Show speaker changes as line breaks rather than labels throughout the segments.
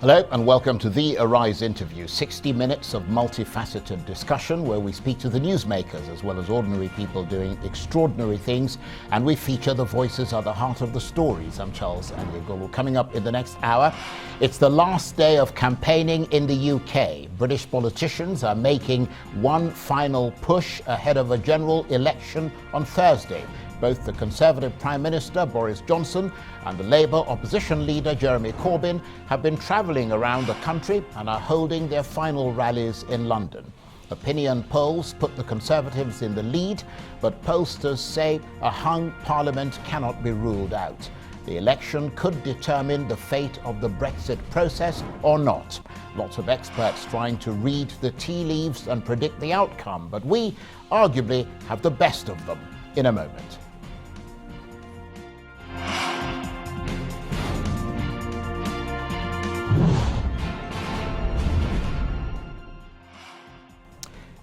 Hello and welcome to the Arise interview, 60 minutes of multifaceted discussion where we speak to the newsmakers as well as ordinary people doing extraordinary things, and we feature the voices at the heart of the stories. I'm Charles Anliagulu. Coming up in the next hour, it's the last day of campaigning in the UK. British politicians are making one final push ahead of a general election on Thursday. Both the Conservative Prime Minister Boris Johnson and the Labour opposition leader Jeremy Corbyn have been travelling around the country and are holding their final rallies in London. Opinion polls put the Conservatives in the lead, but pollsters say a hung parliament cannot be ruled out. The election could determine the fate of the Brexit process or not. Lots of experts trying to read the tea leaves and predict the outcome, but we arguably have the best of them in a moment.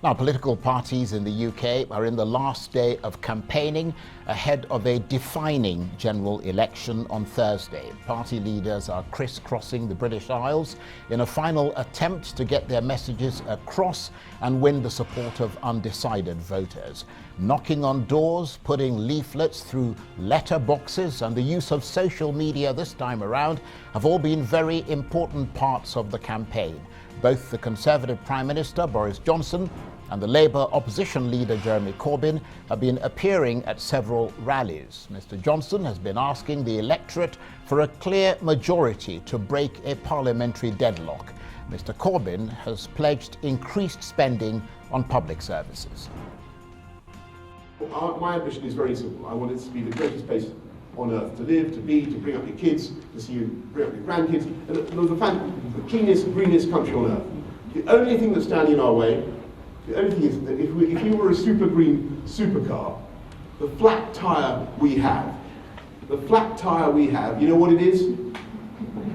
Now, political parties in the UK are in the last day of campaigning ahead of a defining general election on Thursday. Party leaders are crisscrossing the British Isles in a final attempt to get their messages across and win the support of undecided voters. Knocking on doors, putting leaflets through letter boxes, and the use of social media this time around have all been very important parts of the campaign. Both the Conservative Prime Minister Boris Johnson and the Labour opposition leader Jeremy Corbyn have been appearing at several rallies. Mr Johnson has been asking the electorate for a clear majority to break a parliamentary deadlock. Mr Corbyn has pledged increased spending on public services.
My ambition is very simple. I want it to be the greatest place on earth to live, to be, to bring up your kids, to see you bring up your grandkids, and the cleanest, greenest country on earth. The only thing that's standing in our way, the only thing is that if you were a super green supercar, the flat tyre we have, you know what it is?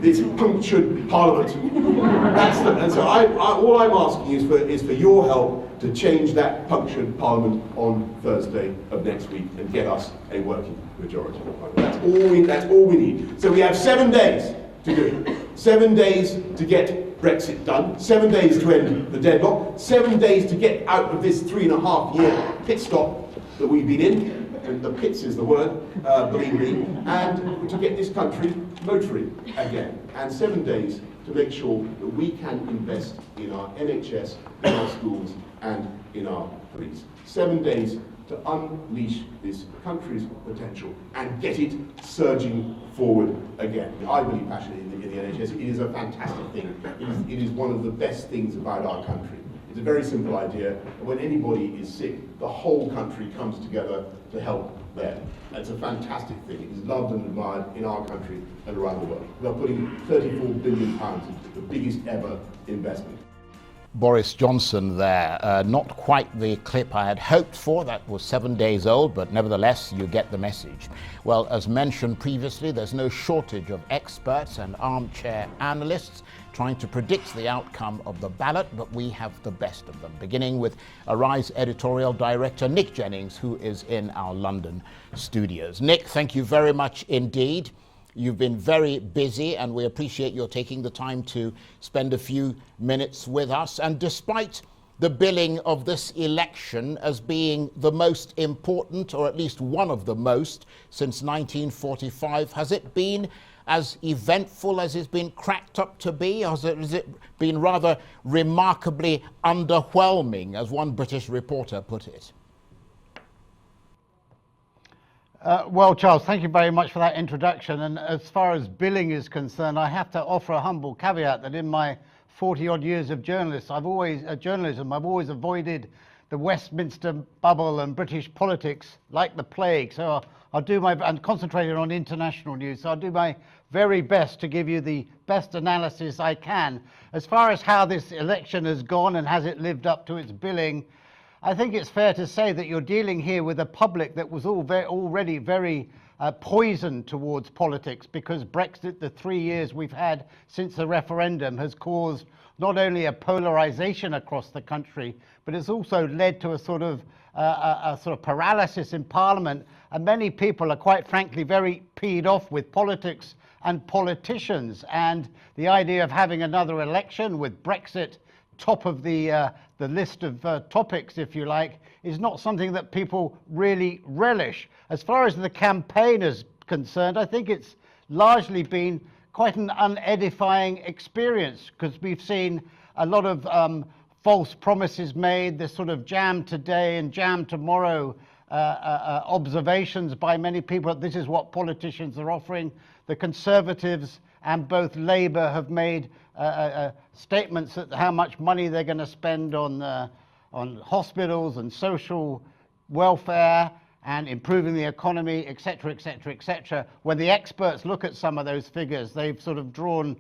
It's punctured Parliament. And so all I'm asking is for your help to change that punctured Parliament on Thursday of next week and get us a working majority. That's all we need. So we have 7 days to do it. 7 days to get Brexit done. 7 days to end the deadlock. 7 days to get out of this 3.5-year pit stop that we've been in. And the pits is the word, believe me. And to get this country motoring again. And 7 days to make sure that we can invest in our NHS, in our schools, and in our police. 7 days to unleash this country's potential and get it surging forward again. I believe passionately in the NHS. It is a fantastic thing. It is one of the best things about our country. It's a very simple idea. When anybody is sick, the whole country comes together to help them. It's a fantastic thing. It is loved and admired in our country and around the world. We are putting £34 billion into the biggest ever investment.
Boris Johnson there, not quite the clip I had hoped for. That was 7 days old, but nevertheless, you get the message. Well, as mentioned previously, there's no shortage of experts and armchair analysts trying to predict the outcome of the ballot, but we have the best of them, beginning with Arise editorial director Nick Jennings, who is in our London studios. Nick, thank you very much indeed. You've been very busy, and we appreciate your taking the time to spend a few minutes with us. And despite the billing of this election as being the most important, or at least one of the most, since 1945, has it been as eventful as it's been cracked up to be, or has it been rather remarkably underwhelming, as one British reporter put it?
Well, Charles, thank you very much for that introduction. And as far as billing is concerned, I have to offer a humble caveat that in my 40-odd years of journalism, I've always avoided the Westminster bubble and British politics like the plague. So I'll do and concentrated on international news. So I'll do my very best to give you the best analysis I can. As far as how this election has gone and has it lived up to its billing, I think it's fair to say that you're dealing here with a public that was already very poisoned towards politics, because Brexit, the 3 years we've had since the referendum, has caused not only a polarization across the country, but it's also led to a sort of paralysis in Parliament. And many people are quite frankly very peed off with politics and politicians. And the idea of having another election with Brexit top of the list of topics, if you like, is not something that people really relish. As far as the campaign is concerned, I think it's largely been quite an unedifying experience, because we've seen a lot of false promises made, this sort of jam today and jam tomorrow observations by many people. This is what politicians are offering. The Conservatives and both Labour have made statements at how much money they're going to spend on hospitals and social welfare and improving the economy, etc., etc., etc. When the experts look at some of those figures, they've sort of drawn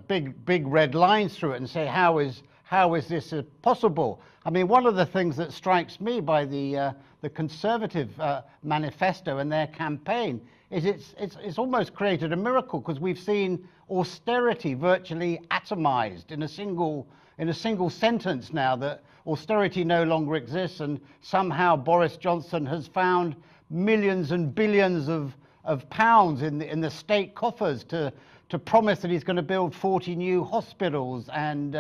big red lines through it and say, how is this possible? I mean, one of the things that strikes me by the Conservative manifesto and their campaign is it's almost created a miracle, because we've seen austerity virtually atomized in a single sentence now, that austerity no longer exists, and somehow Boris Johnson has found millions and billions of pounds in the state coffers to promise that he's going to build 40 new hospitals and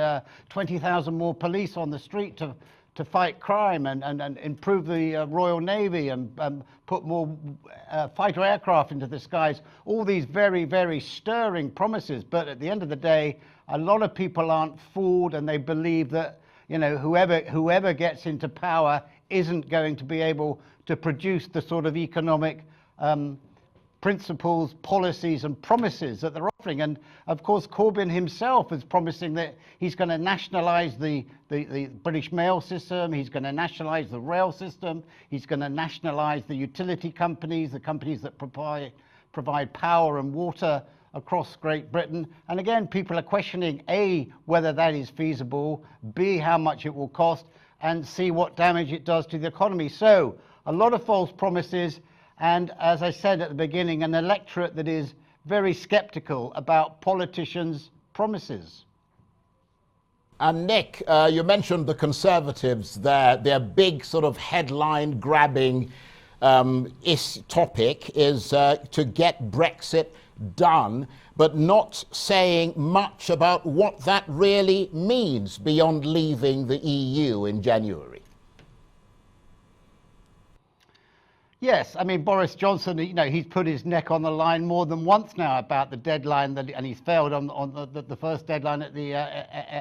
20,000 more police on the street to fight crime and improve the Royal Navy and put more fighter aircraft into the skies. All these very, very stirring promises. But at the end of the day, a lot of people aren't fooled, and they believe that, you know, whoever gets into power isn't going to be able to produce the sort of economic principles, policies and promises that they're offering. And of course Corbyn himself is promising that he's going to nationalise the British mail system, he's going to nationalise the rail system, he's going to nationalise the utility companies, the companies that provide power and water across Great Britain. And again, people are questioning, A, whether that is feasible, B, how much it will cost, and C, what damage it does to the economy. So a lot of false promises, and as I said at the beginning, an electorate that is very sceptical about politicians' promises.
And Nick, you mentioned the Conservatives, their big sort of headline grabbing topic is to get Brexit done, but not saying much about what that really means beyond leaving the EU in January.
Yes, I mean, Boris Johnson, you know, he's put his neck on the line more than once now about the deadline, and he's failed on the first deadline at the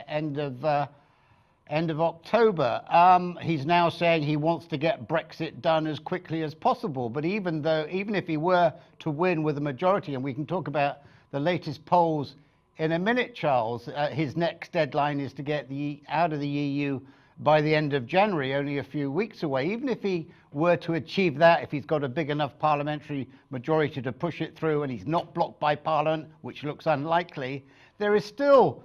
end of October. He's now saying he wants to get Brexit done as quickly as possible. But even if he were to win with a majority, and we can talk about the latest polls in a minute, Charles, his next deadline is to get out of the EU by the end of January, only a few weeks away. Even if he were to achieve that, if he's got a big enough parliamentary majority to push it through and he's not blocked by Parliament, which looks unlikely, there is still,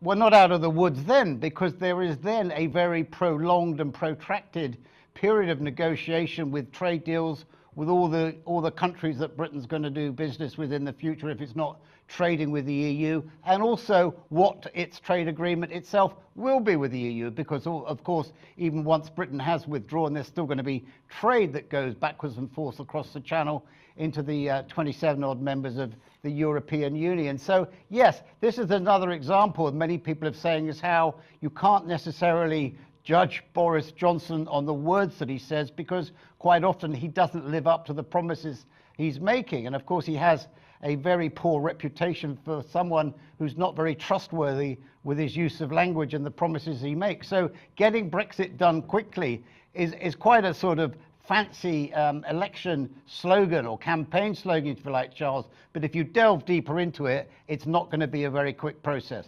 we're not out of the woods then, because there is then a very prolonged and protracted period of negotiation with trade deals with all the countries that Britain's going to do business with in the future if it's not trading with the EU, and also what its trade agreement itself will be with the EU, because of course even once Britain has withdrawn, there's still going to be trade that goes backwards and forth across the channel into the 27 odd members of the European Union. So yes, this is another example, many people have saying, is how you can't necessarily judge Boris Johnson on the words that he says, because quite often he doesn't live up to the promises he's making. And of course he has a very poor reputation for someone who's not very trustworthy with his use of language and the promises he makes. So getting Brexit done quickly is quite a sort of fancy election slogan or campaign slogan, if you like, Charles. But if you delve deeper into it, it's not going to be a very quick process.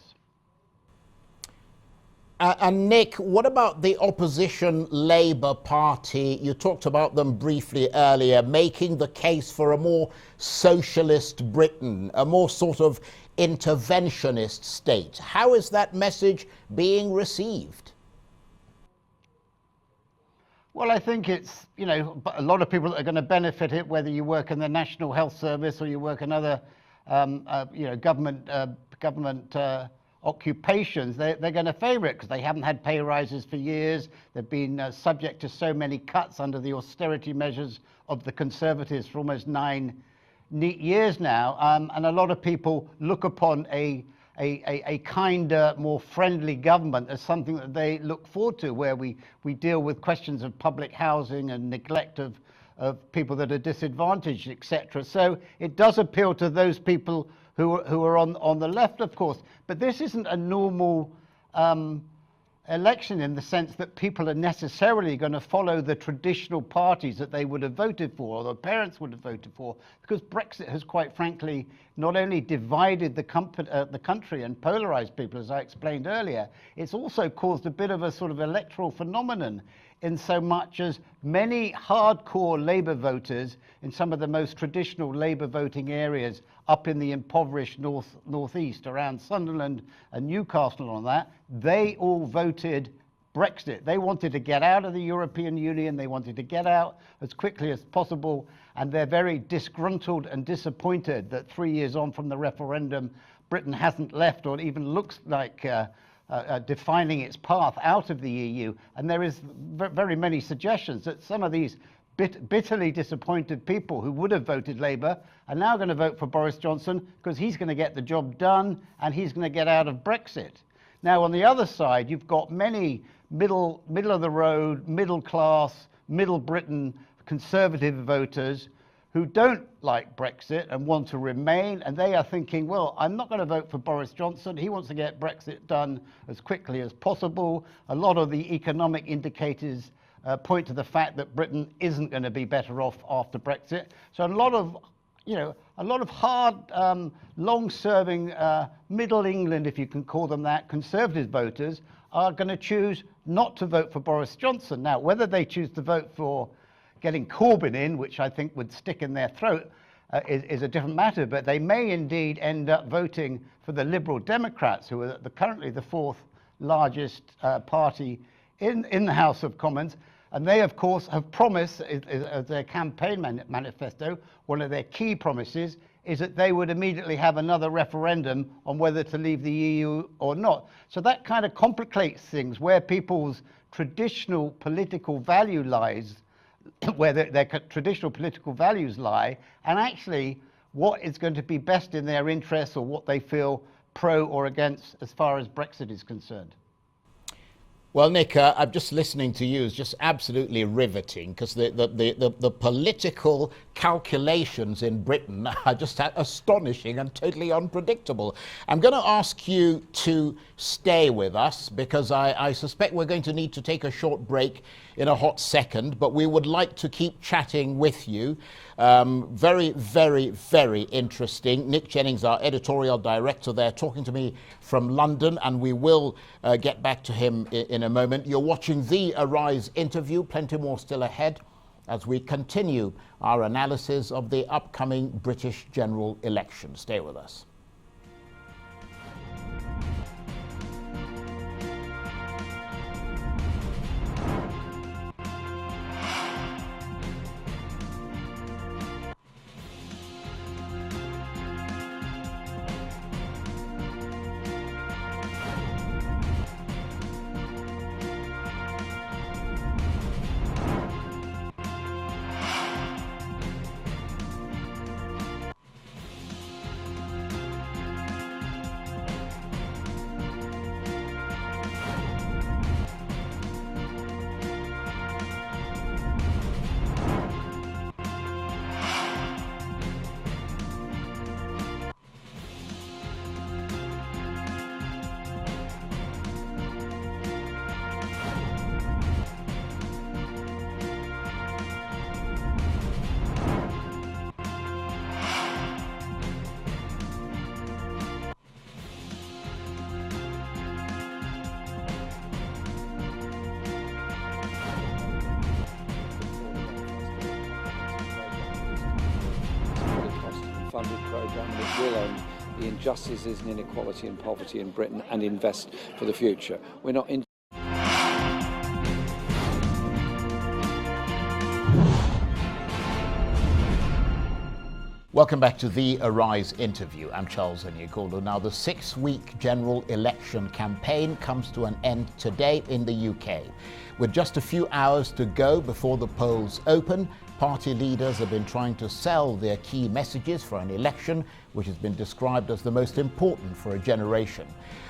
And Nick, what about the opposition Labour Party? You talked about them briefly earlier, making the case for a more socialist Britain, a more sort of interventionist state. How is that message being received?
Well, I think it's, you know, a lot of people that are going to benefit it, whether you work in the National Health Service or you work in other, you know, government occupations, they're going to favour it because they haven't had pay rises for years. They've been subject to so many cuts under the austerity measures of the Conservatives for almost 9 neat years now, and a lot of people look upon a kinder, more friendly government as something that they look forward to, where we deal with questions of public housing and neglect of people that are disadvantaged, etc. So it does appeal to those people who are on the left, of course. But this isn't a normal election in the sense that people are necessarily going to follow the traditional parties that they would have voted for, or their parents would have voted for, because Brexit has, quite frankly, not only divided the country and polarized people, as I explained earlier, it's also caused a bit of a sort of electoral phenomenon, in so much as many hardcore Labour voters in some of the most traditional Labour voting areas up in the impoverished northeast around Sunderland and Newcastle and all that, they all voted Brexit. They wanted to get out of the European Union, they wanted to get out as quickly as possible, and they're very disgruntled and disappointed that 3 years on from the referendum, Britain hasn't left or even looks like defining its path out of the EU. And there is very many suggestions that some of these bitterly disappointed people who would have voted Labour are now going to vote for Boris Johnson because he's going to get the job done and he's going to get out of Brexit. Now, on the other side, you've got many middle of the road, middle class, middle Britain conservative voters who don't like Brexit and want to remain, and they are thinking, well, I'm not going to vote for Boris Johnson. He wants to get Brexit done as quickly as possible. A lot of the economic indicators point to the fact that Britain isn't going to be better off after Brexit. So a lot of hard, long-serving Middle England, if you can call them that, conservative voters are going to choose not to vote for Boris Johnson. Now, whether they choose to vote for getting Corbyn in, which I think would stick in their throat, is a different matter, but they may indeed end up voting for the Liberal Democrats, who are currently the fourth largest party in the House of Commons. And they, of course, have promised, as their campaign manifesto, one of their key promises is that they would immediately have another referendum on whether to leave the EU or not. So that kind of complicates things, where people's traditional political value lies, where their traditional political values lie, and actually what is going to be best in their interests, or what they feel pro or against as far as Brexit is concerned.
Well, Nick, I'm just listening to you is just absolutely riveting, because the political calculations in Britain are just astonishing and totally unpredictable. I'm going to ask you to stay with us, because I suspect we're going to need to take a short break in a hot second, but we would like to keep chatting with you. Very, very, very interesting. Nick Jennings, our editorial director there, talking to me from London, and we will get back to him in a moment. You're watching the Arise interview. Plenty more still ahead as we continue our analysis of the upcoming British general election. Stay with us.
funded programme that will end the injustices and inequality and poverty in Britain and invest for the future. We're not in
Welcome back to the Arise interview. I'm Charles Onyegulu. Now, the 6-week general election campaign comes to an end today in the UK. With just a few hours to go before the polls open, party leaders have been trying to sell their key messages for an election which has been described as the most important for a generation.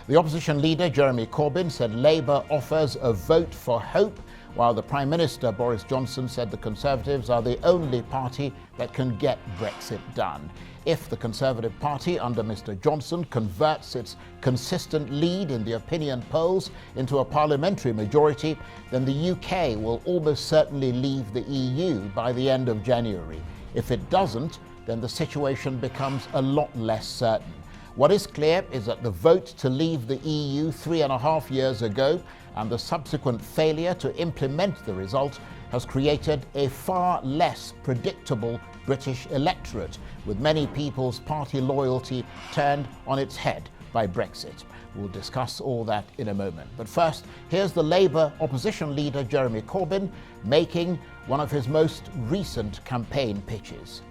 The opposition leader, Jeremy Corbyn, said Labour offers a vote for hope, while the Prime Minister, Boris Johnson, said the Conservatives are the only party that can get Brexit done. If the Conservative Party under Mr Johnson converts its consistent lead in the opinion polls into a parliamentary majority, then the UK will almost certainly leave the EU by the end of January. If it doesn't, then the situation becomes a lot less certain. What is clear is that the vote to leave the EU 3.5 years ago and the subsequent failure to implement the result has created a far less predictable British electorate, with many people's party loyalty turned on its head by Brexit. We'll discuss all that in a moment. But first, here's the Labour opposition leader, Jeremy Corbyn, making one of his most recent campaign pitches.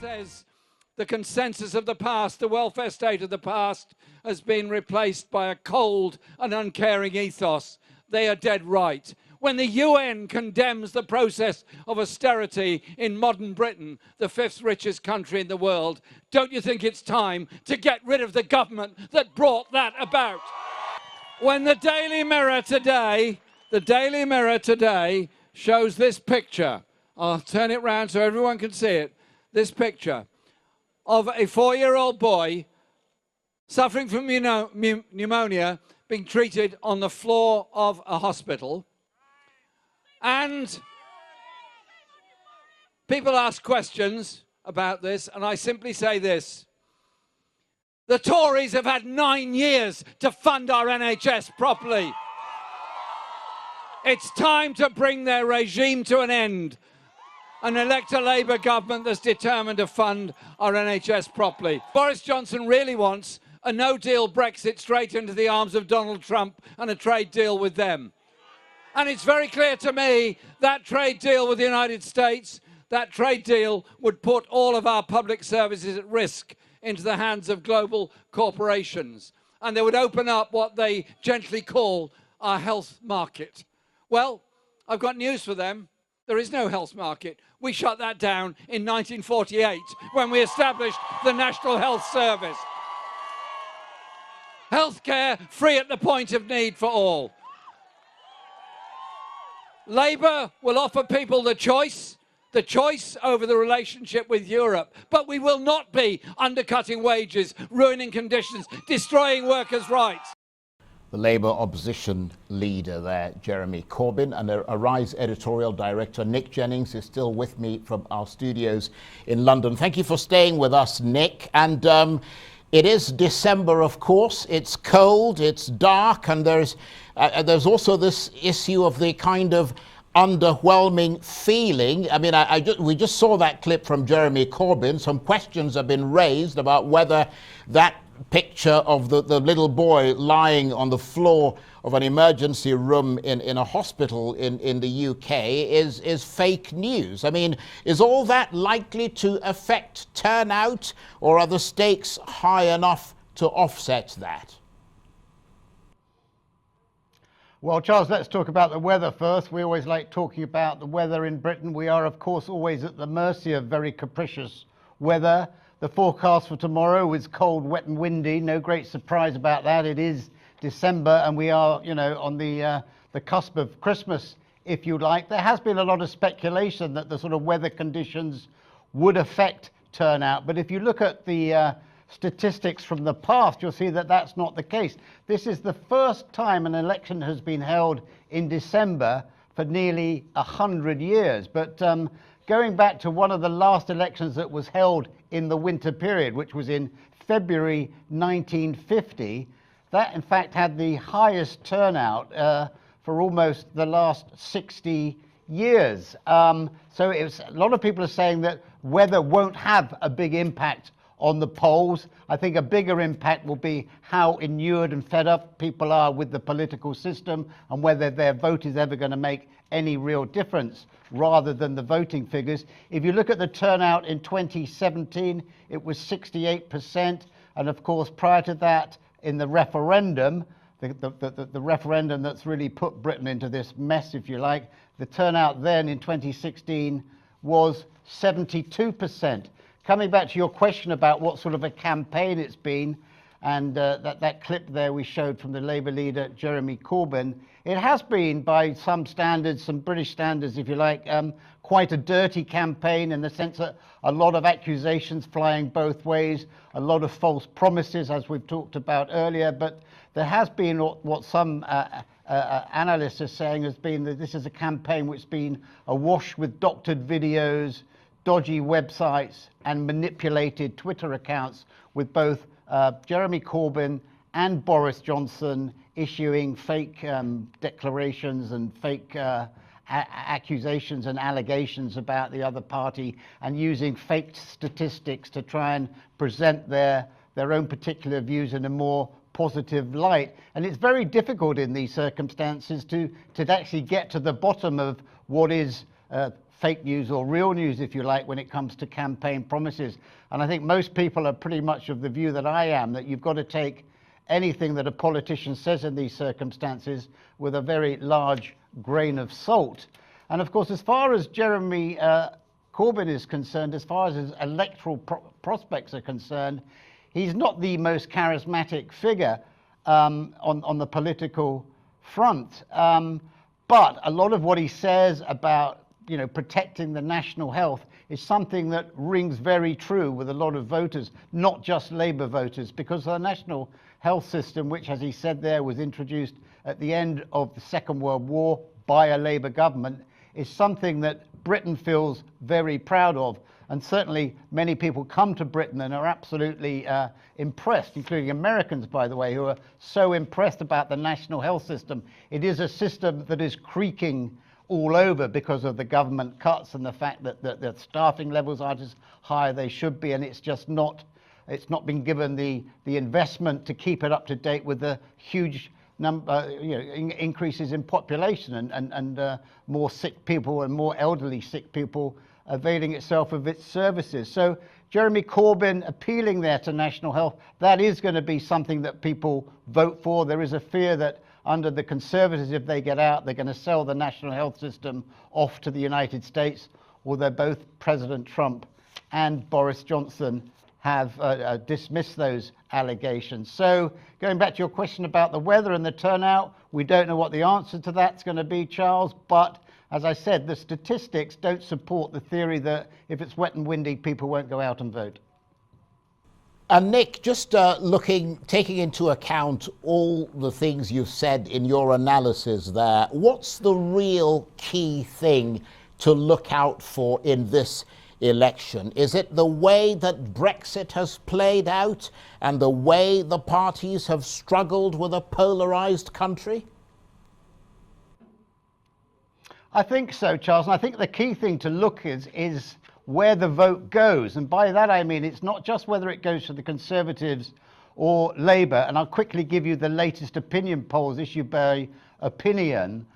Says the consensus of the past, the welfare state of the past, has been replaced by a cold and uncaring ethos. They are dead right. When the UN condemns the process of austerity in modern Britain, the 5th richest country in the world, don't you think it's time to get rid of the government that brought that about? When the Daily Mirror today shows this picture, I'll turn it round so everyone can see it, this picture of a 4-year-old boy suffering from pneumonia being treated on the floor of a hospital. And people ask questions about this, and I simply say this. The Tories have had 9 years to fund our NHS properly. It's time to bring their regime to an end and elect a Labour government that's determined to fund our NHS properly. Boris Johnson really wants a no-deal Brexit straight into the arms of Donald Trump and a trade deal with them. And it's very clear to me that trade deal with the United States, that trade deal would put all of our public services at risk into the hands of global corporations. And they would open up what they gently call our health market. Well, I've got news for them. There is no health market. We shut that down in 1948 when we established the National Health Service. Healthcare free at the point of need for all. Labour will offer people the choice over the relationship with Europe, but we will not be undercutting wages, ruining conditions, destroying workers' rights.
The Labour opposition leader there, Jeremy Corbyn, and Arise editorial director Nick Jennings is still with me from our studios in London. Thank you for staying with us, Nick. And it is December, of course. It's cold, it's dark, and there's also this issue of the kind of underwhelming feeling. I mean, we just saw that clip from Jeremy Corbyn. Some questions have been raised about whether that picture of the little boy lying on the floor of an emergency room in a hospital in the UK is fake news. I mean, is all that likely to affect turnout, or are the stakes high enough to offset that?
Well, Charles, let's talk about the weather first. We always like talking about the weather in Britain. We are, of course, always at the mercy of very capricious weather. The forecast for tomorrow is cold, wet and windy. No great surprise about that. It is December and we are, on the cusp of Christmas, if you like. There has been a lot of speculation that the sort of weather conditions would affect turnout. But if you look at the statistics from the past, you'll see that that's not the case. This is the first time an election has been held in December for nearly 100 years. But going back to one of the last elections that was held in the winter period, which was in February 1950, that in fact had the highest turnout for almost the last 60 years. So a lot of people are saying that weather won't have a big impact on the polls. I think a bigger impact will be how inured and fed up people are with the political system and whether their vote is ever going to make any real difference rather than the voting figures. If you look at the turnout in 2017, it was 68%. And of course, prior to that, in the referendum, the referendum that's really put Britain into this mess, if you like, the turnout then in 2016 was 72%. Coming back to your question about what sort of a campaign it's been, and that clip there we showed from the Labour leader, Jeremy Corbyn, it has been, by some standards, some British standards, if you like, quite a dirty campaign in the sense that a lot of accusations flying both ways, a lot of false promises, as we've talked about earlier, but there has been what some analysts are saying has been that this is a campaign which has been awash with doctored videos, dodgy websites and manipulated Twitter accounts, with both Jeremy Corbyn and Boris Johnson issuing fake declarations and fake accusations and allegations about the other party, and using fake statistics to try and present their own particular views in a more positive light. And it's very difficult in these circumstances to actually get to the bottom of what is fake news or real news, if you like, when it comes to campaign promises. And I think most people are pretty much of the view that I am, that you've got to take anything that a politician says in these circumstances with a very large grain of salt. And of course, as far as Jeremy Corbyn is concerned, as far as his electoral prospects are concerned, he's not the most charismatic figure on the political front. But a lot of what he says about protecting the national health is something that rings very true with a lot of voters, not just Labour voters, because the national health system, which, as he said there, was introduced at the end of the Second World War by a Labour government, is something that Britain feels very proud of. And certainly many people come to Britain and are absolutely impressed, including Americans, by the way, who are so impressed about the national health system. It is a system that is creaking all over because of the government cuts and the fact that the staffing levels aren't as high as they should be, and it's just not been given the investment to keep it up to date with the huge increases in population and more sick people and more elderly sick people availing itself of its services. So Jeremy Corbyn appealing there to national health, that is going to be something that people vote for. There is a fear that under the Conservatives, if they get out, they're going to sell the national health system off to the United States, although both President Trump and Boris Johnson have dismissed those allegations. So going back to your question about the weather and the turnout, we don't know what the answer to that's going to be, Charles, but as I said, the statistics don't support the theory that if it's wet and windy, people won't go out and vote.
And Nick, just taking into account all the things you've said in your analysis there, what's the real key thing to look out for in this election? Is it the way that Brexit has played out and the way the parties have struggled with a polarised country?
I think so, Charles. And I think the key thing to look is where the vote goes. And by that I mean it's not just whether it goes to the Conservatives or Labour. And I'll quickly give you the latest opinion polls issued by Opinion,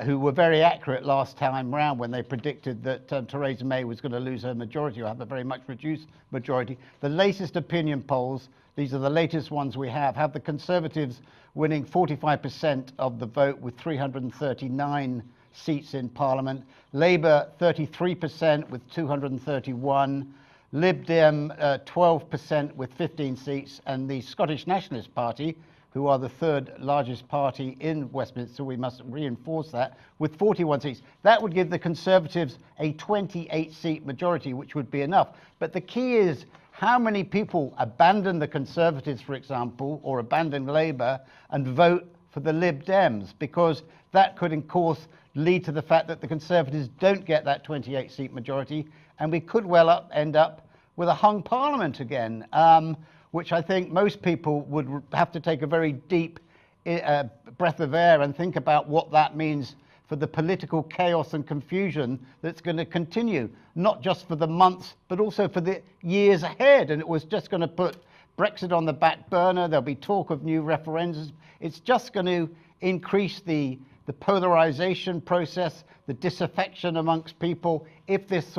who were very accurate last time round when they predicted that Theresa May was going to lose her majority or have a very much reduced majority. The latest opinion polls, these are the latest ones we have the Conservatives winning 45% of the vote with 339 seats in Parliament, Labour 33% with 231, Lib Dem 12% with 15 seats, and the Scottish Nationalist Party, who are the third largest party in Westminster, we must reinforce that, with 41 seats. That would give the Conservatives a 28-seat majority, which would be enough. But the key is how many people abandon the Conservatives, for example, or abandon Labour and vote for the Lib Dems, because that could, of course, lead to the fact that the Conservatives don't get that 28-seat majority, and we could well end up with a hung parliament again, which I think most people would have to take a very deep breath of air and think about what that means for the political chaos and confusion that's going to continue, not just for the months, but also for the years ahead. And it was just going to put Brexit on the back burner. There'll be talk of new referendums. It's just going to increase the the polarization process, the disaffection amongst people, if this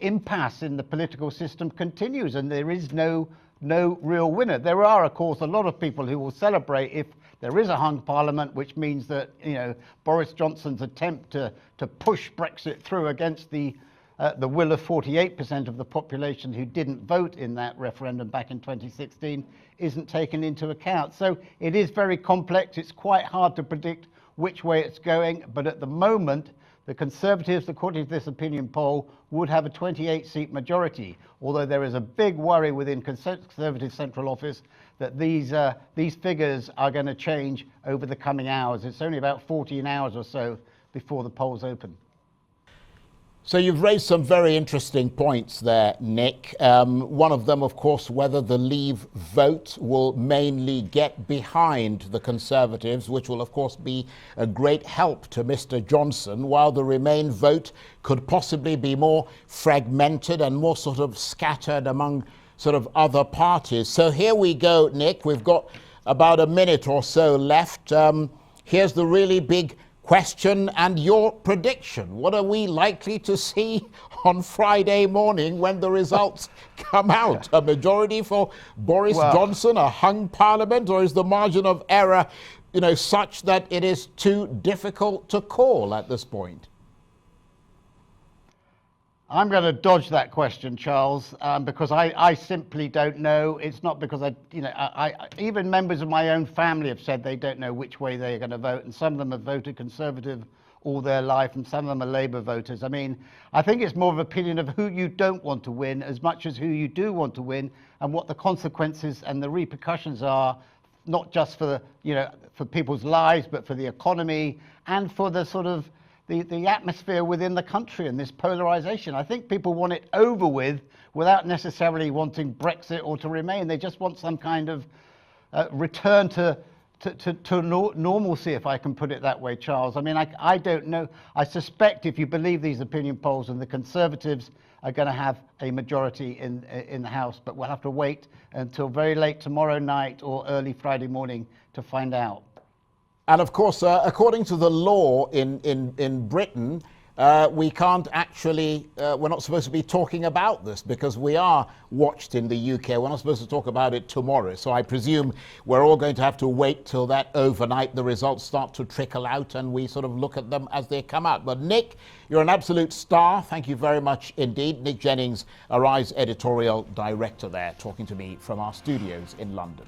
impasse in the political system continues and there is no real winner. There are, of course, a lot of people who will celebrate if there is a hung parliament, which means that, you know, Boris Johnson's attempt to push Brexit through against the will of 48% of the population who didn't vote in that referendum back in 2016 isn't taken into account. So it is very complex. It's quite hard to predict which way it's going. But at the moment, the Conservatives, according to this opinion poll, would have a 28-seat majority, although there is a big worry within Conservative Central Office that these figures are going to change over the coming hours. It's only about 14 hours or so before the polls open.
So you've raised some very interesting points there, Nick. One of them, of course, whether the Leave vote will mainly get behind the Conservatives, which will, of course, be a great help to Mr. Johnson, while the Remain vote could possibly be more fragmented and more sort of scattered among sort of other parties. So here we go, Nick. We've got about a minute or so left. Here's the really big question and your prediction. What are we likely to see on Friday morning when the results come out? A majority for Boris Johnson, a hung parliament, or is the margin of error, you know, such that it is too difficult to call at this point?
I'm going to dodge that question, Charles, because I simply don't know. It's not because even members of my own family have said they don't know which way they're going to vote, and some of them have voted Conservative all their life, and some of them are Labour voters. I mean, I think it's more of an opinion of who you don't want to win as much as who you do want to win, and what the consequences and the repercussions are, not just for for people's lives, but for the economy and for the sort of the atmosphere within the country and this polarization. I think people want it over with without necessarily wanting Brexit or to remain. They just want some kind of return to normalcy, if I can put it that way, Charles. I mean, I don't know. I suspect if you believe these opinion polls, and the Conservatives are going to have a majority in the House, but we'll have to wait until very late tomorrow night or early Friday morning to find out.
And of course, according to the law in Britain, we can't actually, we're not supposed to be talking about this because we are watched in the UK. We're not supposed to talk about it tomorrow. So I presume we're all going to have to wait till that overnight the results start to trickle out and we sort of look at them as they come out. But Nick, you're an absolute star. Thank you very much indeed. Nick Jennings, Arise editorial director there, talking to me from our studios in London.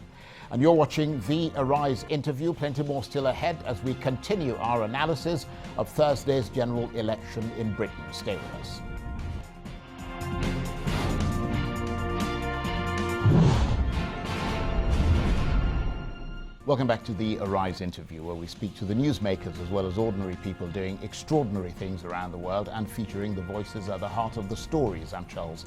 And you're watching the Arise interview. Plenty more still ahead as we continue our analysis of Thursday's general election in Britain. Stay with us. Welcome back to the Arise interview, where we speak to the newsmakers as well as ordinary people doing extraordinary things around the world and featuring the voices at the heart of the stories. I'm Charles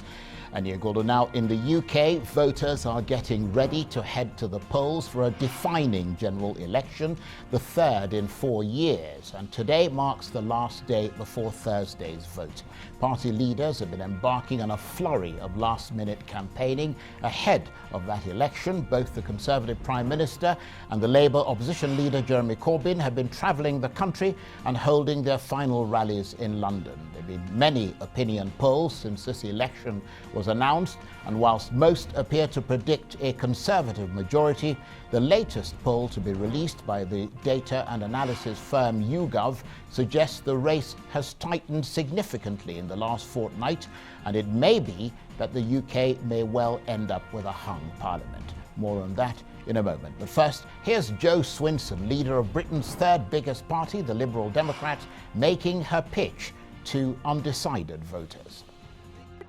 Aniagoldo. Now, in the UK, voters are getting ready to head to the polls for a defining general election, the third in 4 years. And today marks the last day before Thursday's vote. Party leaders have been embarking on a flurry of last-minute campaigning ahead of that election. Both the Conservative Prime Minister and the Labour opposition leader Jeremy Corbyn have been travelling the country and holding their final rallies in London. There have been many opinion polls since this election was announced, and whilst most appear to predict a Conservative majority, the latest poll to be released by the data and analysis firm YouGov suggests the race has tightened significantly in the last fortnight, and it may be that the UK may well end up with a hung parliament. More on that in a moment. But first, here's Jo Swinson, leader of Britain's third biggest party, the Liberal Democrats, making her pitch to undecided voters.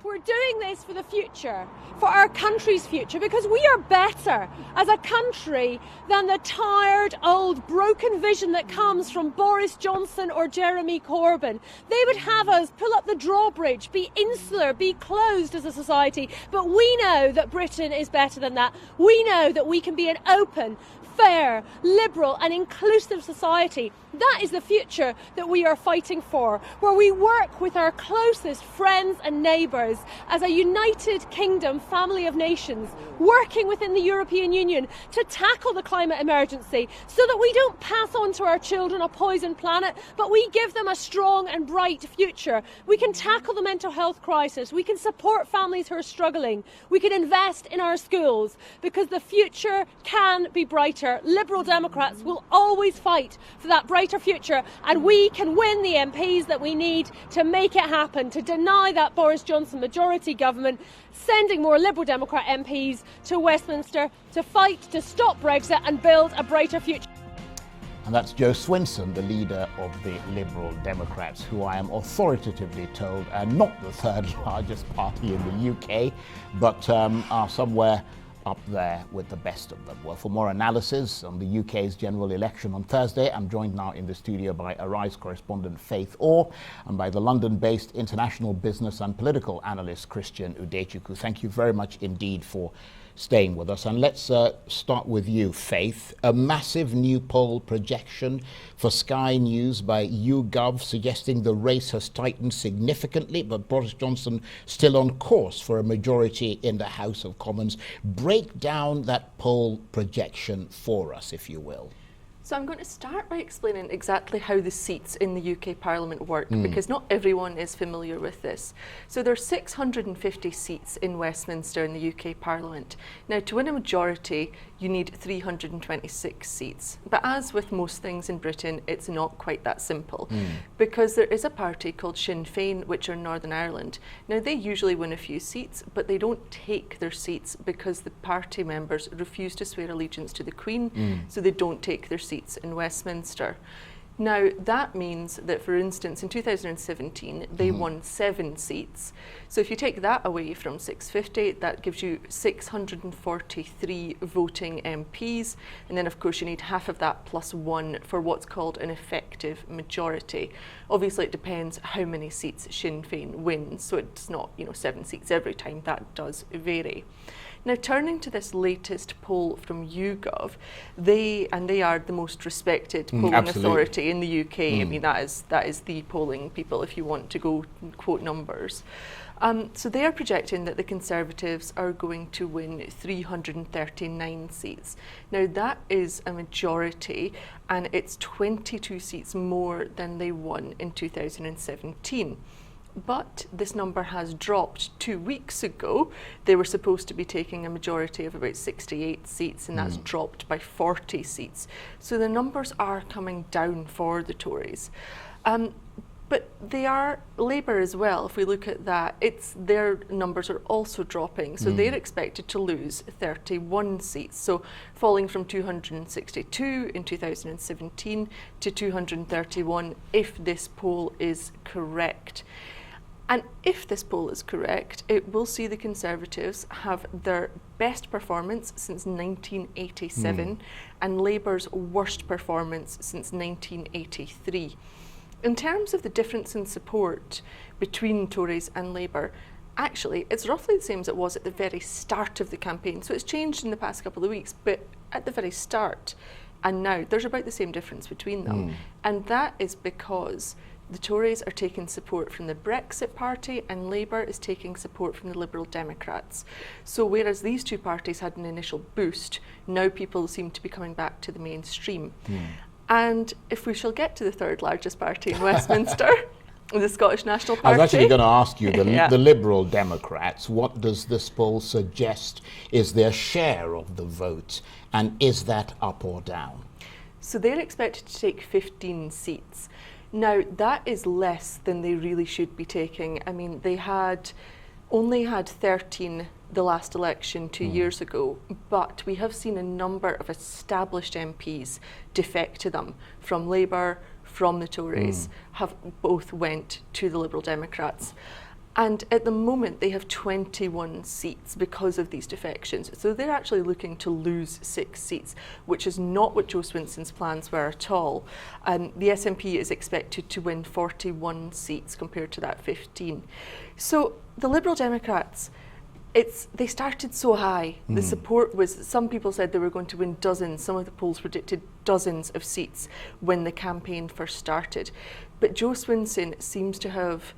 We're doing this for the future, for our country's future, because we are better as a country than the tired, old, broken vision that comes from Boris Johnson or Jeremy Corbyn. They would have us pull up the drawbridge, be insular, be closed as a society, but we know that Britain is better than that. We know that we can be an open, fair, liberal and inclusive society. That is the future that we are fighting for, where we work with our closest friends and neighbours as a united kingdom family of nations, working within the European Union to tackle the climate emergency so that we don't pass on to our children a poisoned planet, but we give them a strong and bright future. We can tackle the mental health crisis, we can support families who are struggling, we can invest in our schools, because the future can be brighter. Liberal Democrats will always fight for that brighter future, and we can win the MPs that we need to make it happen, to deny that Boris Johnson majority government, sending more Liberal Democrat MPs to Westminster to fight to stop Brexit and build a brighter future.
And that's Jo Swinson, the leader of the Liberal Democrats, who I am authoritatively told are not the third largest party in the UK, but are somewhere up there with the best of them. Well, for more analysis on the UK's general election on Thursday, I'm joined now in the studio by Arise correspondent Faith Orr and by the London-based international business and political analyst Christian Udechukwu. Thank you very much indeed for staying with us. And let's start with you, Faith. A massive new poll projection for Sky News by YouGov suggesting the race has tightened significantly, but Boris Johnson still on course for a majority in the House of Commons. Break down that poll projection for us, if you will.
So I'm going to start by explaining exactly how the seats in the UK Parliament work, because not everyone is familiar with this. So there are 650 seats in Westminster in the UK Parliament. Now, to win a majority, you need 326 seats. But as with most things in Britain, it's not quite that simple, because there is a party called Sinn Féin, which are Northern Ireland. Now, they usually win a few seats, but they don't take their seats because the party members refuse to swear allegiance to the Queen, so they don't take their seats in Westminster. Now, that means that, for instance, in 2017, they won 7 seats. So if you take that away from 650, that gives you 643 voting MPs. And then, of course, you need half of that plus 1 for what's called an effective majority. Obviously, it depends how many seats Sinn Féin wins. So it's not, 7 seats every time. That does vary. Now, turning to this latest poll from YouGov, they are the most respected polling authority in the UK. I mean, that is the polling people if you want to go quote numbers. So they are projecting that the Conservatives are going to win 339 seats. Now, that is a majority, and it's 22 seats more than they won in 2017. But this number has dropped. 2 weeks ago, they were supposed to be taking a majority of about 68 seats, and that's dropped by 40 seats. So the numbers are coming down for the Tories. But they are Labour as well. If we look at that, their numbers are also dropping. So they're expected to lose 31 seats. So falling from 262 in 2017 to 231 if this poll is correct. And if this poll is correct, it will see the Conservatives have their best performance since 1987 and Labour's worst performance since 1983. In terms of the difference in support between Tories and Labour, actually, it's roughly the same as it was at the very start of the campaign. So it's changed in the past couple of weeks, but at the very start and now, there's about the same difference between them. And that is because the Tories are taking support from the Brexit Party and Labour is taking support from the Liberal Democrats. So whereas these two parties had an initial boost, now people seem to be coming back to the mainstream. And if we shall get to the third largest party in Westminster, the Scottish National Party.
I was actually going to ask you, the Liberal Democrats, what does this poll suggest is their share of the vote, and is that up or down?
So they're expected to take 15 seats. Now, that is less than they really should be taking. I mean, they only had 13 the last election 2 years ago, but we have seen a number of established MPs defect to them from Labour, from the Tories, have both went to the Liberal Democrats. And at the moment, they have 21 seats because of these defections. So they're actually looking to lose 6 seats, which is not what Jo Swinson's plans were at all. The SNP is expected to win 41 seats compared to that 15. So the Liberal Democrats, They started so high. The support was, some people said they were going to win dozens, some of the polls predicted dozens of seats when the campaign first started. But Jo Swinson seems to have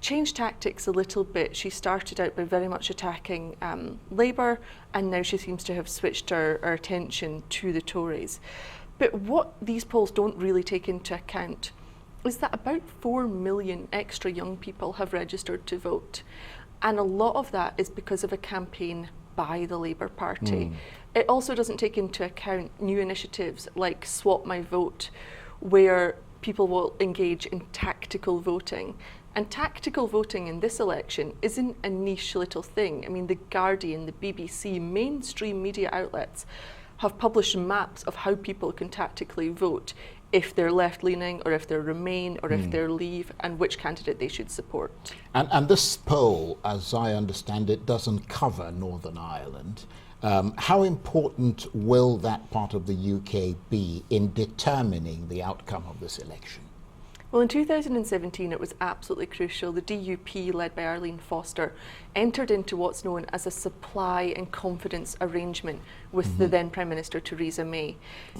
changed tactics a little bit. She started out by very much attacking Labour, and now she seems to have switched her attention to the Tories. But what these polls don't really take into account is that about 4 million extra young people have registered to vote. And a lot of that is because of a campaign by the Labour Party. It also doesn't take into account new initiatives like Swap My Vote, where people will engage in tactical voting. And tactical voting in this election isn't a niche little thing. I mean, The Guardian, the BBC, mainstream media outlets have published maps of how people can tactically vote if they're left-leaning or if they're Remain or if they're Leave, and which candidate they should support.
And this poll, as I understand it, doesn't cover Northern Ireland. How important will that part of the UK be in determining the outcome of this election?
Well, in 2017, it was absolutely crucial. The DUP, led by Arlene Foster, entered into what's known as a supply and confidence arrangement with the then Prime Minister, Theresa May.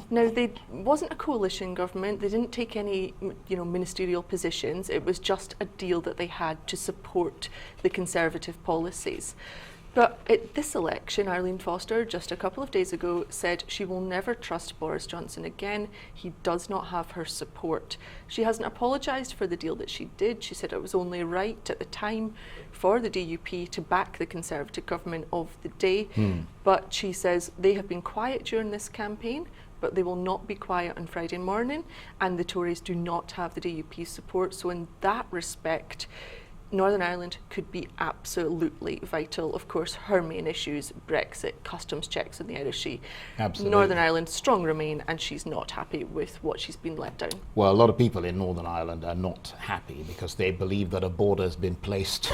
Now, it wasn't a coalition government. They didn't take any, ministerial positions. It was just a deal that they had to support the Conservative policies. But at this election, Arlene Foster, just a couple of days ago, said she will never trust Boris Johnson again. He does not have her support. She hasn't apologised for the deal that she did. She said it was only right at the time for the DUP to back the Conservative government of the day. But she says they have been quiet during this campaign, but they will not be quiet on Friday morning, and the Tories do not have the DUP support. So in that respect, Northern Ireland could be absolutely vital. Of course, her main issues, Brexit, customs checks on the Irish Sea.
Absolutely.
Northern Ireland, strong Remain, and she's not happy with what she's been let down.
Well, a lot of people in Northern Ireland are not happy because they believe that a border has been placed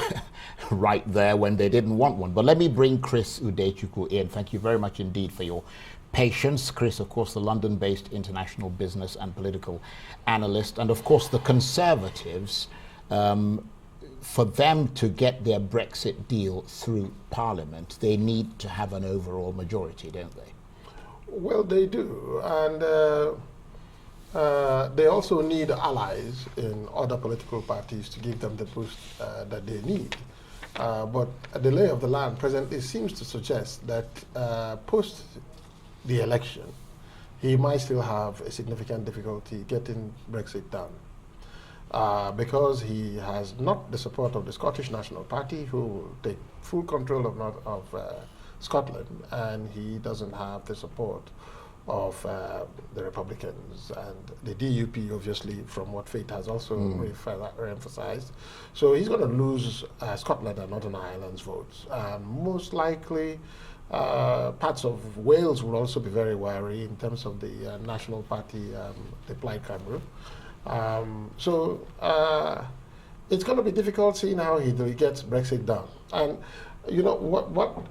right there when they didn't want one. But let me bring Chris Udechukwu in. Thank you very much indeed for your patience. Chris, of course, the London-based international business and political analyst. And of course, the Conservatives, for them to get their Brexit deal through Parliament, they need to have an overall majority, don't they?
Well, they do. And they also need allies in other political parties to give them the boost that they need. But the lay of the land presently seems to suggest that post the election, he might still have a significant difficulty getting Brexit done. Because he has not the support of the Scottish National Party, who will take full control of Scotland, and he doesn't have the support of the Republicans and the DUP, obviously, from what Fate has also re-emphasized. So he's going to lose Scotland and Northern Ireland's votes. Most likely, parts of Wales will also be very wary in terms of the National Party, the Plaid Cymru. So it's going to be difficult seeing how he gets Brexit done. And you know what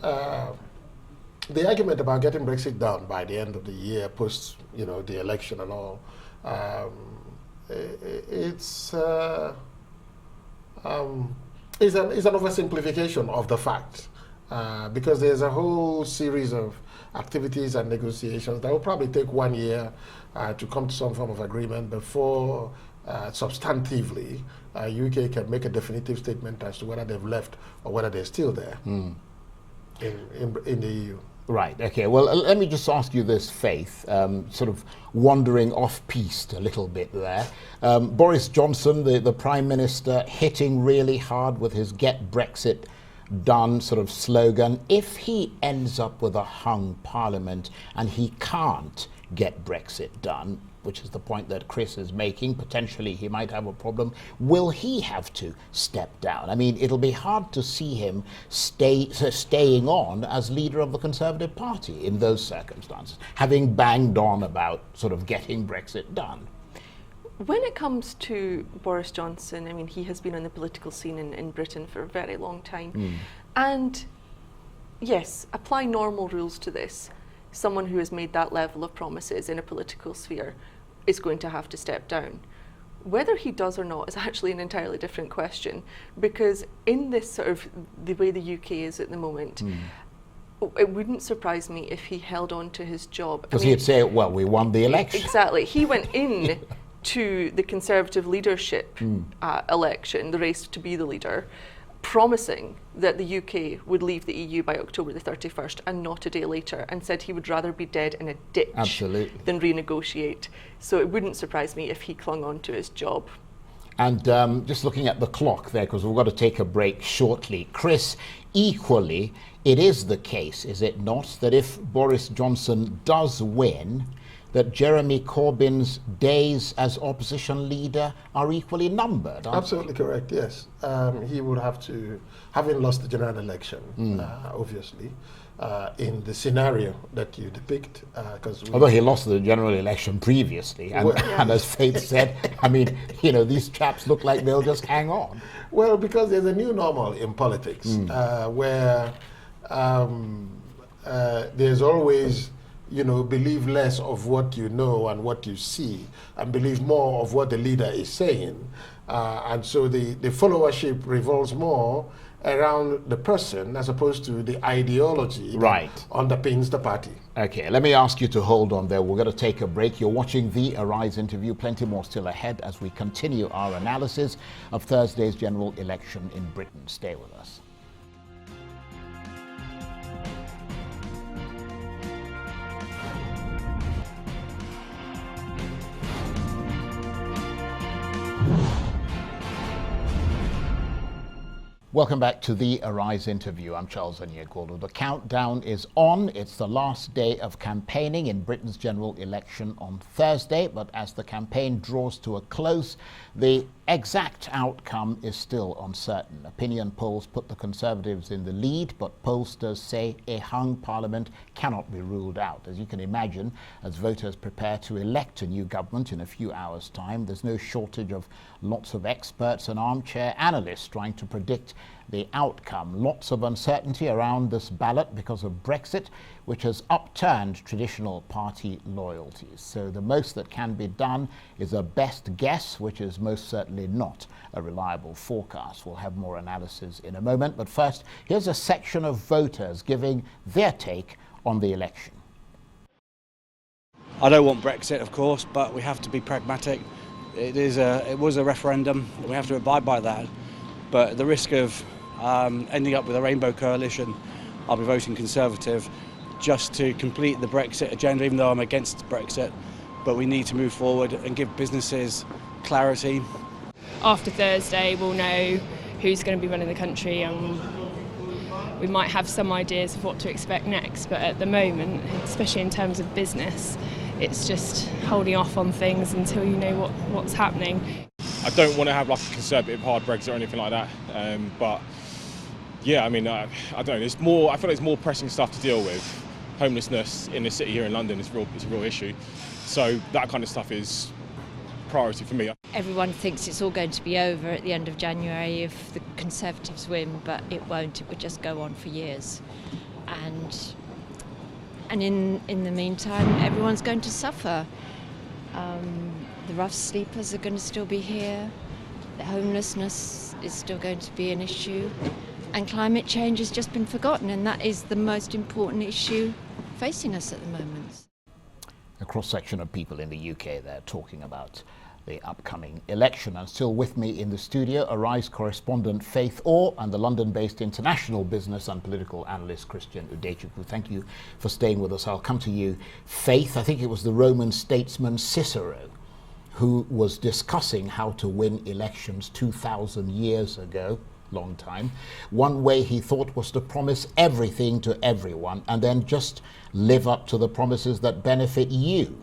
the argument about getting Brexit done by the end of the year, post the election and all, it's an oversimplification of the fact, because there's a whole series of activities and negotiations that will probably take 1 year to come to some form of agreement before substantively UK can make a definitive statement as to whether they've left or whether they're still there in the EU.
Right, okay. Well, let me just ask you this, Faith, sort of wandering off-piste a little bit there. Boris Johnson, the Prime Minister, hitting really hard with his Get Brexit Done sort of slogan. If he ends up with a hung Parliament and he can't get Brexit done, which is the point that Chris is making, potentially he might have a problem, will he have to step down? I mean, it'll be hard to see him staying on as leader of the Conservative Party in those circumstances, having banged on about sort of getting Brexit done.
When it comes to Boris Johnson, I mean, he has been on the political scene in Britain for a very long time. And yes, apply normal rules to this. Someone who has made that level of promises in a political sphere is going to have to step down. Whether he does or not is actually an entirely different question, because in this sort of the way the UK is at the moment, it wouldn't surprise me if he held on to his job.
Because he'd say, well, we won the election.
Exactly. He went in to the Conservative leadership election, the race to be the leader, promising that the UK would leave the EU by October the 31st and not a day later, and said he would rather be dead in a ditch than renegotiate. So it wouldn't surprise me if he clung on to his job.
And just looking at the clock there, because we've got to take a break shortly. Chris, equally, it is the case, is it not, that if Boris Johnson does win, that Jeremy Corbyn's days as opposition leader are equally numbered?
Absolutely correct, yes. He would have to, having lost the general election, obviously, in the scenario that you depict.
Although he lost the general election previously, and, and as Faith said, I mean, you know, these chaps look like they'll just hang on.
Well, because there's a new normal in politics where there's always, you know, believe less of what you know and what you see, and believe more of what the leader is saying. And so the followership revolves more around the person as opposed to the ideology that underpins the party.
Okay, let me ask you to hold on there. We're going to take a break. You're watching the Arise interview. Plenty more still ahead as we continue our analysis of Thursday's general election in Britain. Stay with us. Welcome back to the Arise interview. I'm Charles Onyegwuolu. The countdown is on. It's the last day of campaigning in Britain's general election on Thursday, but as the campaign draws to a close, the exact outcome is still uncertain. Opinion polls put the Conservatives in the lead, but pollsters say a hung parliament cannot be ruled out. As you can imagine, as voters prepare to elect a new government in a few hours' time, there's no shortage of lots of experts and armchair analysts trying to predict the outcome. Lots of uncertainty around this ballot because of Brexit, which has upturned traditional party loyalties. So the most that can be done is a best guess, which is most certainly not a reliable forecast. We'll have more analysis in a moment, but first, here's a section of voters giving their take on the election.
I don't want Brexit, of course, but we have to be pragmatic. It was a referendum, and we have to abide by that. But at the risk of ending up with a rainbow coalition, I'll be voting Conservative just to complete the Brexit agenda, even though I'm against Brexit. But we need to move forward and give businesses clarity.
After Thursday, we'll know who's going to be running the country, and we might have some ideas of what to expect next. But at the moment, especially in terms of business, it's just holding off on things until you know what's happening.
I don't want to have like a conservative hard Brexit or anything like that, but yeah, I mean, I don't know. There's more. I feel like there's more pressing stuff to deal with. Homelessness in the city here in London is a real issue. So that kind of stuff is priority for me.
Everyone thinks it's all going to be over at the end of January if the Conservatives win, but it won't. It would just go on for years, and in the meantime, everyone's going to suffer. The rough sleepers are going to still be here. The homelessness is still going to be an issue. And climate change has just been forgotten, and that is the most important issue facing us at the moment.
A cross-section of people in the UK there talking about the upcoming election. And still with me in the studio, Arise correspondent Faith Orr and the London-based international business and political analyst Christian Udechukwu. Thank you for staying with us. I'll come to you, Faith. I think it was the Roman statesman Cicero who was discussing how to win elections 2,000 years ago, long time. One way he thought was to promise everything to everyone and then just live up to the promises that benefit you.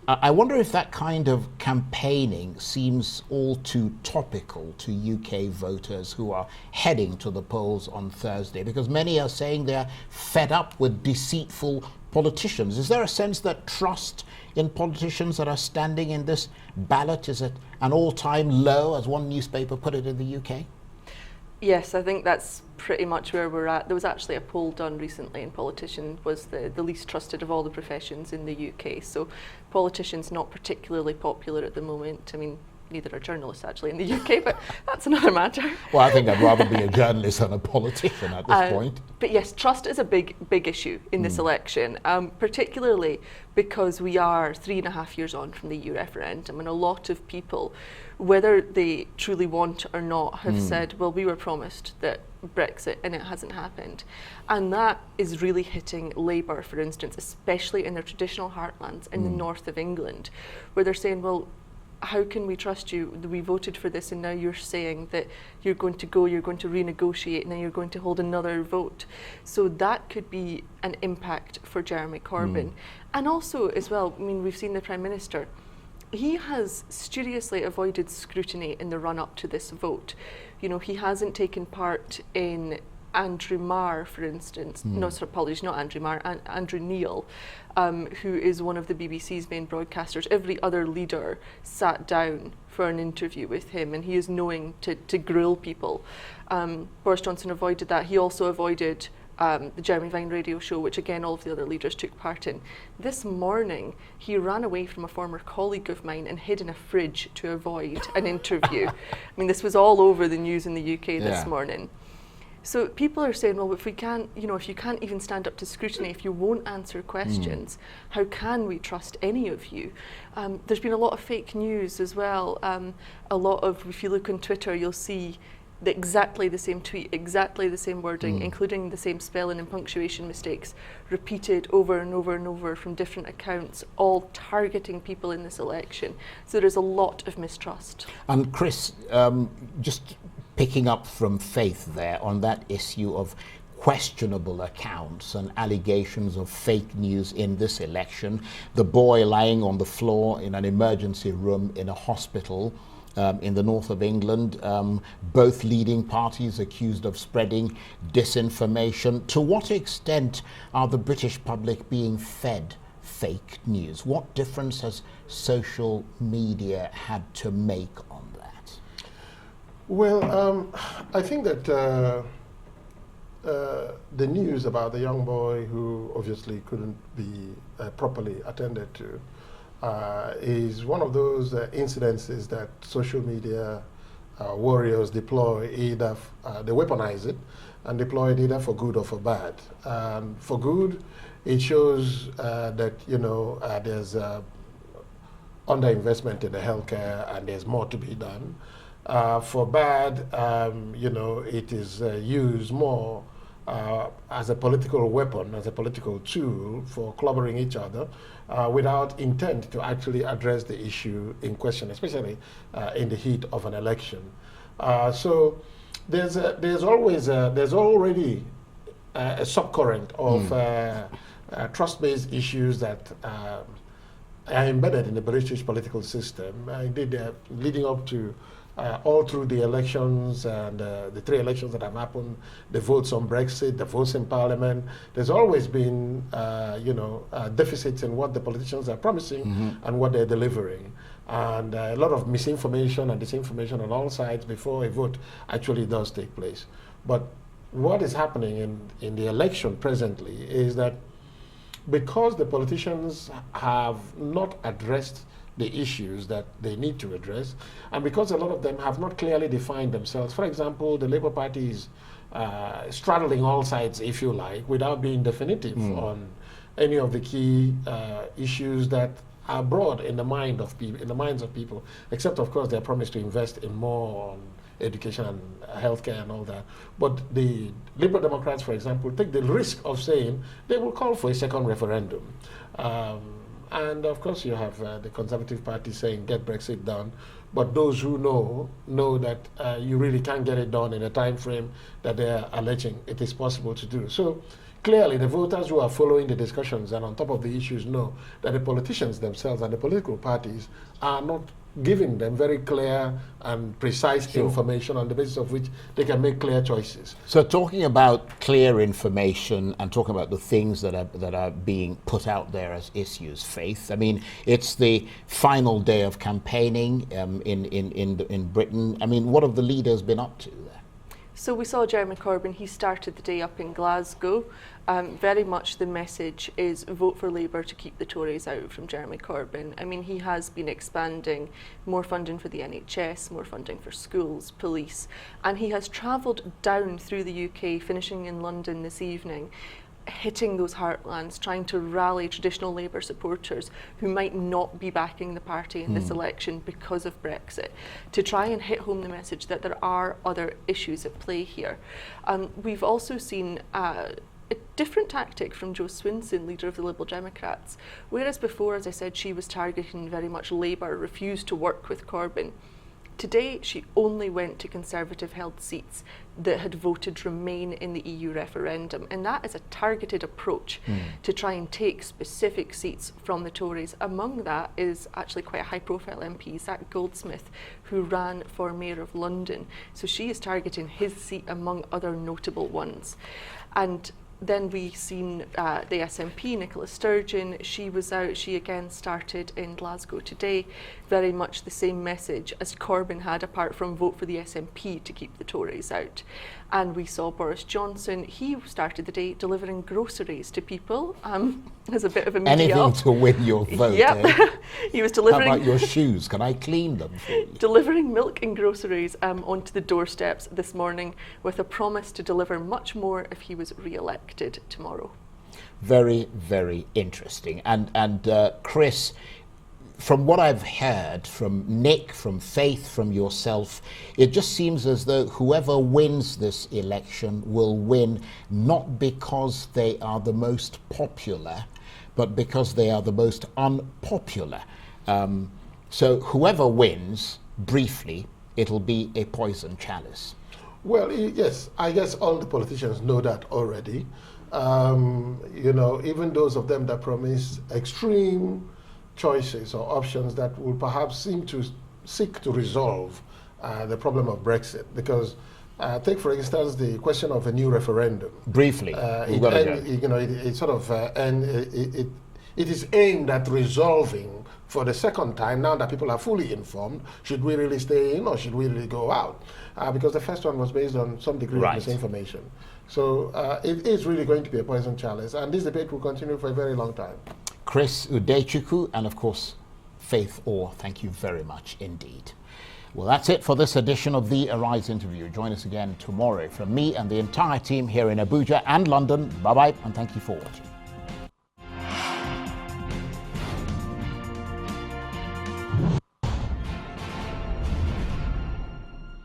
I wonder if that kind of campaigning seems all too topical to UK voters who are heading to the polls on Thursday, because many are saying they're fed up with deceitful politicians. Is there a sense that trust in politicians that are standing in this ballot is at an all-time low, as one newspaper put it in the UK?
Yes, I think that's pretty much where we're at. There was actually a poll done recently, and politician was the least trusted of all the professions in the UK. So politicians not particularly popular at the moment. I mean, neither are journalists actually in the UK, but that's another matter.
Well, I think I'd rather be a journalist than a politician at this point.
But yes, trust is a big issue in this election, particularly because we are 3.5 years on from the EU referendum, and a lot of people, whether they truly want or not, have said, well, we were promised that Brexit and it hasn't happened. And that is really hitting Labour, for instance, especially in their traditional heartlands in the north of England, where they're saying, well, how can we trust you? We voted for this and now you're saying that you're going to renegotiate, and then you're going to hold another vote. So that could be an impact for Jeremy Corbyn. And also as well, I mean, we've seen the Prime Minister, he has studiously avoided scrutiny in the run-up to this vote. You know, he hasn't taken part in Andrew Marr, for instance, no, sorry, apologies, not Andrew Marr, Andrew Neil, who is one of the BBC's main broadcasters. Every other leader sat down for an interview with him, and he is knowing to grill people. Boris Johnson avoided that. He also avoided the Jeremy Vine radio show, which again all of the other leaders took part in. This morning, he ran away from a former colleague of mine and hid in a fridge to avoid an interview. I mean, this was all over the news in the UK this morning. So people are saying, well, if we can't, you know, if you can't even stand up to scrutiny, if you won't answer questions, how can we trust any of you? There's been a lot of fake news as well. A lot of, if you look on Twitter, you'll see exactly the same tweet, exactly the same wording, including the same spelling and punctuation mistakes, repeated over and over and over from different accounts, all targeting people in this election. So there's a lot of mistrust.
And Chris, just picking up from Faith there on that issue of questionable accounts and allegations of fake news in this election, the boy lying on the floor in an emergency room in a hospital in the north of England, both leading parties accused of spreading disinformation. To what extent are the British public being fed fake news? What difference has social media had to make on that?
Well, I think that the news about the young boy who obviously couldn't be properly attended to is one of those incidences that social media warriors deploy, either they weaponize it and deploy it either for good or for bad. And for good, it shows that, you know, there's underinvestment in the healthcare and there's more to be done. For bad, you know, it is used more as a political weapon, as a political tool for clobbering each other without intent to actually address the issue in question, especially in the heat of an election. So there's already a subcurrent of trust-based issues that are embedded in the British political system. Indeed, leading up to all through the elections and the 3 elections that have happened, the votes on Brexit, the votes in Parliament, there's always been, you know, deficits in what the politicians are promising and what they're delivering. And a lot of misinformation and disinformation on all sides before a vote actually does take place. But what is happening in the election presently is that because the politicians have not addressed the issues that they need to address, and because a lot of them have not clearly defined themselves. For example, the Labour Party is straddling all sides, if you like, without being definitive on any of the key issues that are broad in the minds of people, except of course their promise to invest in more on education and healthcare and all that. But the Liberal Democrats, for example, take the risk of saying they will call for a second referendum. And of course you have the Conservative Party saying get Brexit done, but those who know that you really can't get it done in a time frame that they are alleging it is possible to do. So clearly the voters who are following the discussions and on top of the issues know that the politicians themselves and the political parties are not giving them very clear and precise information on the basis of which they can make clear choices.
So talking about clear information and talking about the things that are being put out there as issues, Faith, I mean, it's the final day of campaigning in Britain. I mean, what have the leaders been up to there?
So we saw Jeremy Corbyn, he started the day up in Glasgow. Very much the message is vote for Labour to keep the Tories out from Jeremy Corbyn. I mean, he has been expanding more funding for the NHS, more funding for schools, police, and he has travelled down through the UK, finishing in London this evening, hitting those heartlands, trying to rally traditional Labour supporters who might not be backing the party in this election because of Brexit, to try and hit home the message that there are other issues at play here. We've also seen a different tactic from Jo Swinson, leader of the Liberal Democrats. Whereas before, as I said, she was targeting very much Labour, refused to work with Corbyn. Today, she only went to Conservative-held seats that had voted Remain in the EU referendum, and that is a targeted approach to try and take specific seats from the Tories. Among that is actually quite a high-profile MP, Zach Goldsmith, who ran for Mayor of London. So she is targeting his seat among other notable ones. And then we've seen the SNP, Nicola Sturgeon, she was out, she again started in Glasgow today, very much the same message as Corbyn had, apart from vote for the SNP to keep the Tories out. And we saw Boris Johnson, he started the day delivering groceries to people as a bit of a media
Anything to win your vote.
Yep.
Eh?
He was delivering.
How about your shoes? Can I clean them for you?
Delivering milk and groceries onto the doorsteps this morning, with a promise to deliver much more if he was re-elected tomorrow.
Very, very interesting. And Chris, from what I've heard from Nick, from Faith, from yourself, it just seems as though whoever wins this election will win not because they are the most popular, but because they are the most unpopular. So whoever wins, briefly, it'll be a poison chalice.
Well, yes, I guess all the politicians know that already. You know, even those of them that promise extreme choices or options that will perhaps seem to seek to resolve the problem of Brexit. Because take, for instance, the question of a new referendum.
Briefly,
it sort of it is aimed at resolving for the second time, now that people are fully informed, should we really stay in or should we really go out? Because the first one was based on some degree of misinformation. So it is really going to be a poison chalice, and this debate will continue for a very long time.
Chris Udechukwu and, of course, Faith Orr, thank you very much indeed. Well, that's it for this edition of the Arise interview. Join us again tomorrow. From me and the entire team here in Abuja and London, bye-bye, and thank you for watching.